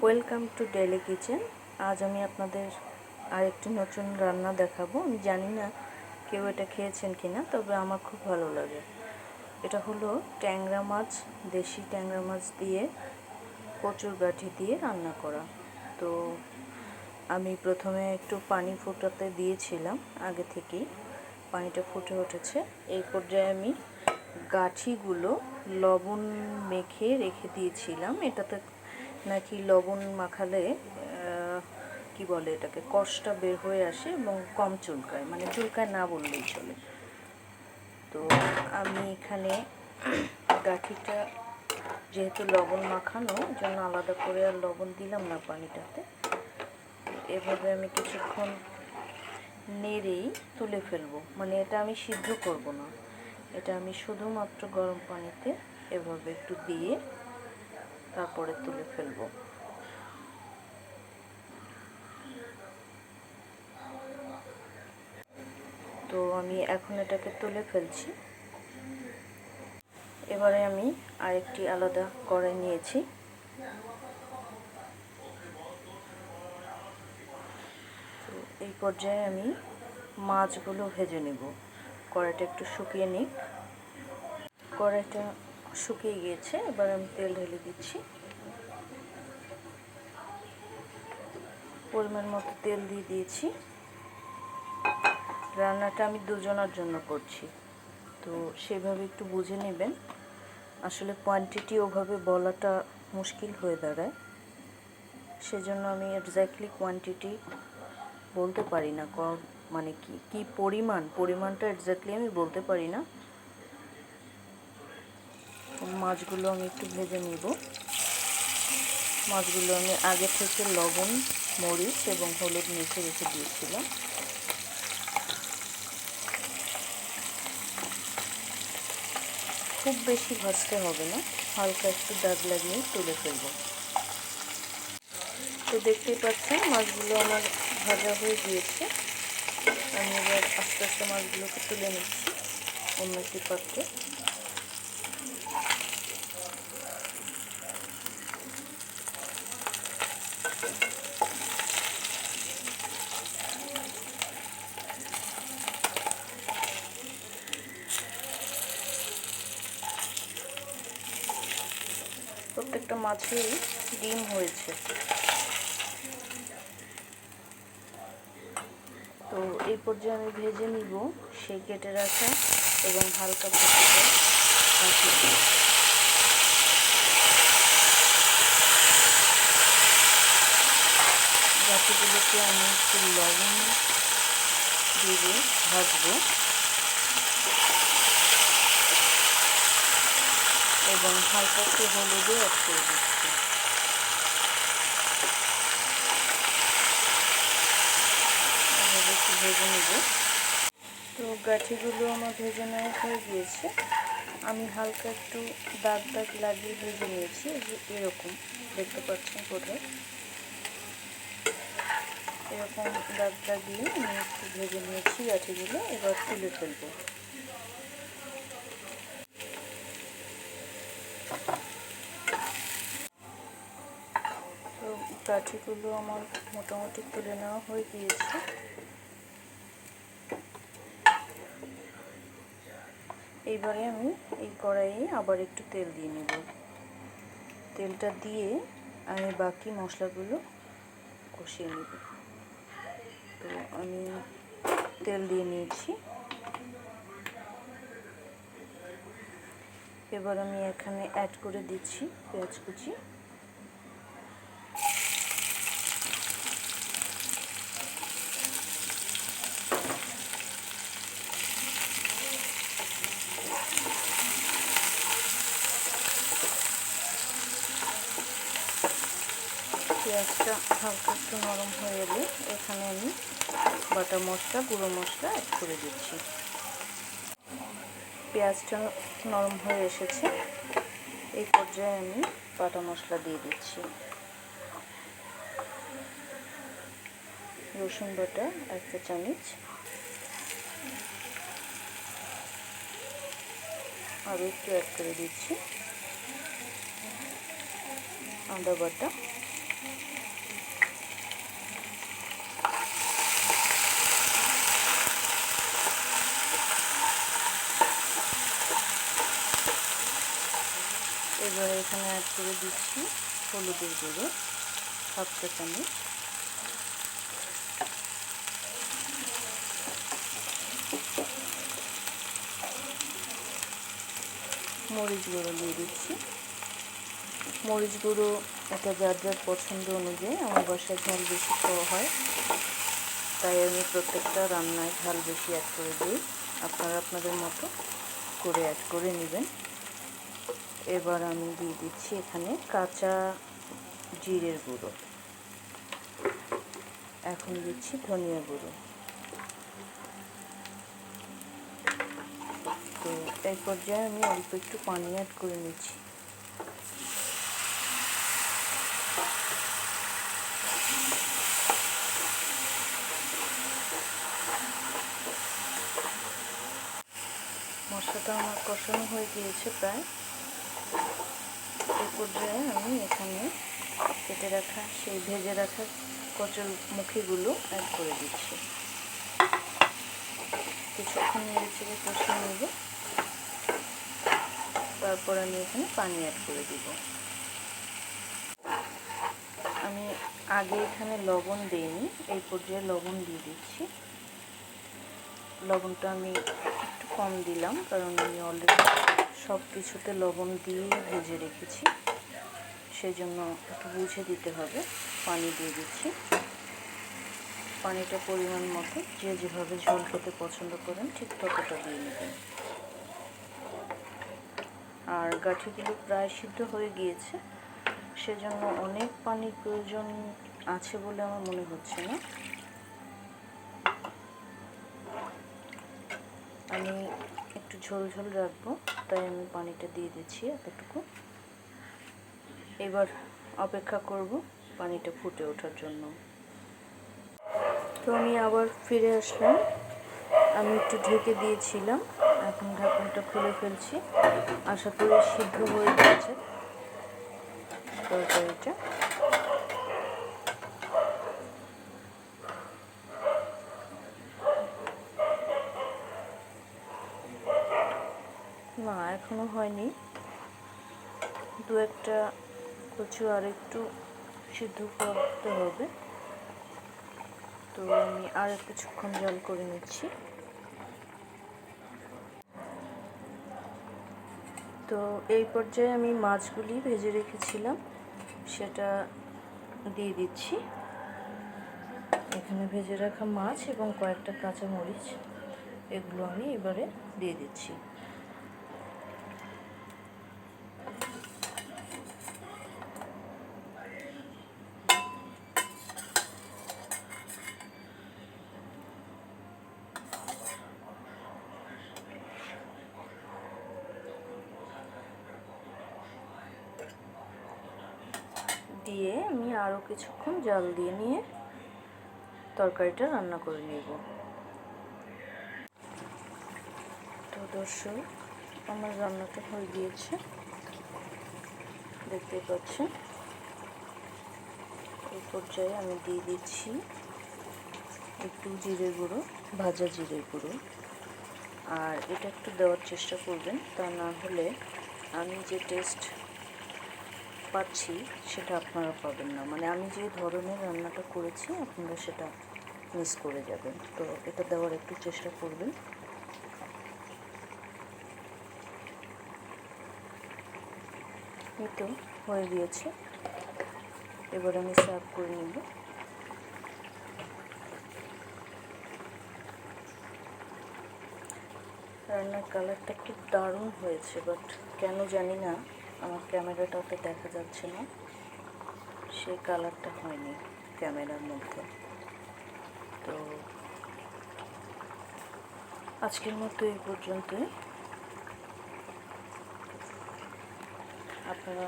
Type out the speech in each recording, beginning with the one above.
Welcome to daily kitchen. আজ আমি আপনাদের আরেকটি নতুন রান্না দেখাবো। আমি জানি না কেউ এটা খেয়েছেন কিনা, তবে আমার খুব ভালো লাগে। এটা হলো ট্যাংরা মাছ, দেশি ট্যাংরা মাছ দিয়ে কচুর গাঠি দিয়ে রান্না করা। তো আমি প্রথমে একটু পানি ফোটাতে দিয়েছিলাম, আগে থেকেই পানিটা ফুটে উঠেছে। এই পর্যায়ে আমি গাঠিগুলো লবণ মেখে রেখে দিয়েছিলাম। এটাতে নাকি লবণ মাখালে কি বলে এটাকে, কষটা বের হয়ে আসে এবং কম চুলকায়, মানে চুলকায় না বললেই চলে। তো আমি এখানে গাঠিটা যেহেতু লবণ মাখানো, জন্য আলাদা করে আর লবণ দিলাম না পানিটাতে। এভাবে আমি কিছুক্ষণ নেড়েই তুলে ফেলবো। মানে এটা আমি সিদ্ধ করব না, এটা আমি শুধুমাত্র গরম পানিতে এভাবে একটু দিয়ে তারপরে তুলে ফেলবো। তো আমি এখন এটাকে তুলে ফেলছি। এবারে আমি আরেকটি আলাদা কড়াই নিয়েছি। তো এই পর্যায়ে আমি মাছগুলো ভেজে নেব। কড়াইটা একটু শুকিয়ে নিই। কড়াইটা শুকিয়ে গিয়েছে, এবার আমি তেল ঢেলে দিচ্ছি। পরিমাণ মতো তেল দিয়ে দিয়েছি। রান্নাটা আমি দুজনের জন্য করছি, তো সেভাবে একটু বুঝে নেবেন। আসলে কোয়ান্টিটি ওভাবে বলাটা মুশকিল হয়ে দাঁড়ায়, সেজন্য আমি এক্স্যাক্টলি কোয়ান্টিটি বলতে পারি না। মানে কি পরিমাণটা এক্স্যাক্টলি আমি বলতে পারি না। মাছগুলো আমি একটু ভেজে নিব। মাছগুলো আমি আগে থেকে লবণ, মরিচ এবং হলুদ মেখে রেখে দিয়েছিলাম। খুব বেশি ভাজতে হবে না, হালকা একটু দাগ লাগিয়ে তুলে ফেলব। তো দেখতেই পাচ্ছেন মাছগুলো আমার ভাজা হয়ে গিয়েছে। আমি এবার আস্তে আস্তে মাছগুলোকে তুলে নিচ্ছি অন্য একটি পাত্রে। প্রত্যেকটা মাছেই ডিম হয়েছে। তো এই পর্যায়ে আমি ভেজে নিব সেই কেটে রাখা এবং হালকা ভাজা গাঠিগুলো। গাঠিগুলোকে আমি একটু লবণ দিয়ে ভাজবো এবং হালকা একটু হলুদও অ্যাড করে দিচ্ছি। এভাবে একটু ভেজে নেব। তো গাঠিগুলো আমার ভেজে নেওয়া হয়ে গিয়েছে। আমি হালকা একটু দাগ লাগিয়ে ভেজে নিয়েছি, যে এরকম দেখতে পাচ্ছেন বোধহয়। এরকম দাগ লাগিয়ে আমি একটু ভেজে নিয়েছি গাঠিগুলো। এবার তুলে ফেলবো। তো গাঠিগুলো আমার মোটামুটি তুলে নেওয়া হয়ে গিয়েছে। এইবারে আমি এই কড়াইয়ে আবার একটু তেল দিয়ে নেব। তেলটা দিয়ে আমি বাকি মশলাগুলো কষিয়ে নেব। তো আমি তেল দিয়ে নিয়েছি। এবার আমি এখানে অ্যাড করে দিচ্ছি পেঁয়াজ কুচি। পেঁয়াজটা হালকা একটু নরম হয়ে এলে এখানে আমি বাটা মশলা, গুঁড়ো মশলা অ্যাড করে দিচ্ছি। পেঁয়াজটা নরম হয়ে এসেছে। এই পর্যায়ে আমি বাটা মশলা দিয়ে দিচ্ছি। রসুন বাটা 1 চা চামচ, আরও একটু অ্যাড করে দিচ্ছি। আদা বাটা এবারে এখানে অ্যাড করে দিচ্ছি হলুদের গুঁড়ো হাফ চা চামচ, মরিচ গুঁড়ো দিয়ে দিচ্ছি। মরিচ গুঁড়ো এটা যার যার পছন্দ অনুযায়ী, আমার বাসায় ঝাল বেশি খাওয়া হয় তাই আমি প্রত্যেকটা রান্নায় ঝাল বেশি অ্যাড করে দিই, আপনারা আপনাদের মতো করে অ্যাড করে নেবেন। এবার আমি দিয়ে দিচ্ছি এখানে কাঁচা জিরের গুঁড়ো, এখন দিচ্ছি ধনিয়া গুঁড়ো। তো এই পর্যায়ে আমি অল্প একটু পানি অ্যাড করে নিচ্ছি। মশলাটা আমার কষানো হয়ে গিয়েছে প্রায়। এই পর্যায়ে আমি এখানে কেটে রাখা সেই ভেজে রাখা কচুরমুখীগুলো অ্যাড করে দিচ্ছি। কিছুক্ষণ নেড়েচেড়ে কষিয়ে নেব, তারপর আমি এখানে পানি অ্যাড করে দিব। আমি আগে এখানে লবণ দিইনি, এই পর্যায়ে লবণ দিয়ে দিচ্ছি। লবণটা আমি একটু কম দিলাম কারণ আমি অলরেডি সব কিছুতে লবণ দিয়ে ভেজে রেখেছি, সেজন্য একটু বুঝে দিতে হবে। পানি দিয়ে দিচ্ছি, পানিটা পরিমাণ মতো যে যেভাবে ঝোল খেতে পছন্দ করেন ঠিক ততটা দিয়ে নেবেন। আর গাঠিগুলো প্রায় সিদ্ধ হয়ে গিয়েছে, সেজন্য অনেক পানির প্রয়োজন আছে বলে আমার মনে হচ্ছে না। আমি একটু ঝোল ঝোল রাখবো তাই আমি পানিটা দিয়ে দিচ্ছি এতটুকু। এবার অপেক্ষা করব পানিটা ফুটে ওঠার জন্য। তো আমি আবার ফিরে আসলাম, আমি একটু ঢেকে দিয়েছিলাম, এখন ঢাকনটা খুলে ফেলছি। আশা করি সিদ্ধ হয়ে গেছে তরকারিটা। না, এখনো হয়নি, দু একটা কচু আর একটু সিদ্ধ করতে হবে, তো আমি আর কিছুক্ষণ জাল করে নিচ্ছি। তো এই পর্যায়ে আমি মাছগুলি ভেজে রেখেছিলাম সেটা দিয়ে দিচ্ছি। এখানে ভেজে রাখা মাছ এবং কয়েকটা কাঁচামরিচ, এগুলো আমি এবারে দিয়ে দিচ্ছি। দিয়ে আমি আরও কিছুক্ষণ জাল দিয়ে নিয়ে তরকারিটা রান্না করে নেব। তো দর্শক, আমার রান্নাটা হয়ে গিয়েছে, দেখতে পাচ্ছেন। এই পর্যায়ে আমি দিয়ে দিচ্ছি একটু জিরে গুঁড়ো, ভাজা জিরে গুঁড়ো। আর এটা একটু দেওয়ার চেষ্টা করবেন, তা না হলে আমি যে টেস্ট পাচ্ছি সেটা আপনারা পাবেন না। মানে আমি যে ধরনের রান্নাটা করেছি আপনারা সেটা মিস করে যাবেন। তো এটা দেওয়ার একটু চেষ্টা করবেন। এই তো হয়ে গিয়েছে, এবার আমি সার্ভ করে নেব। রান্নার কালারটা খুব দারুণ হয়েছে, বাট কেন জানি না আমার ক্যামেরাটাতে দেখা যাচ্ছে না, সেই কালারটা হয়নি ক্যামেরার মধ্যে। তো আজকের মতো এই পর্যন্তই। আপনারা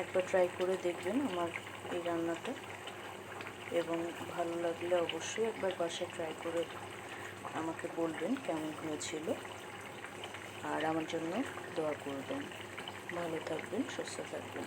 একবার ট্রাই করে দেখবেন আমার এই রান্নাটা, এবং ভালো লাগলে অবশ্যই একবার বাসায় ট্রাই করে আমাকে বলবেন কেমন হয়েছিল, আর আমার জন্য দোয়া করবেন। ভালো থাকবেন, সুস্থ থাকবেন।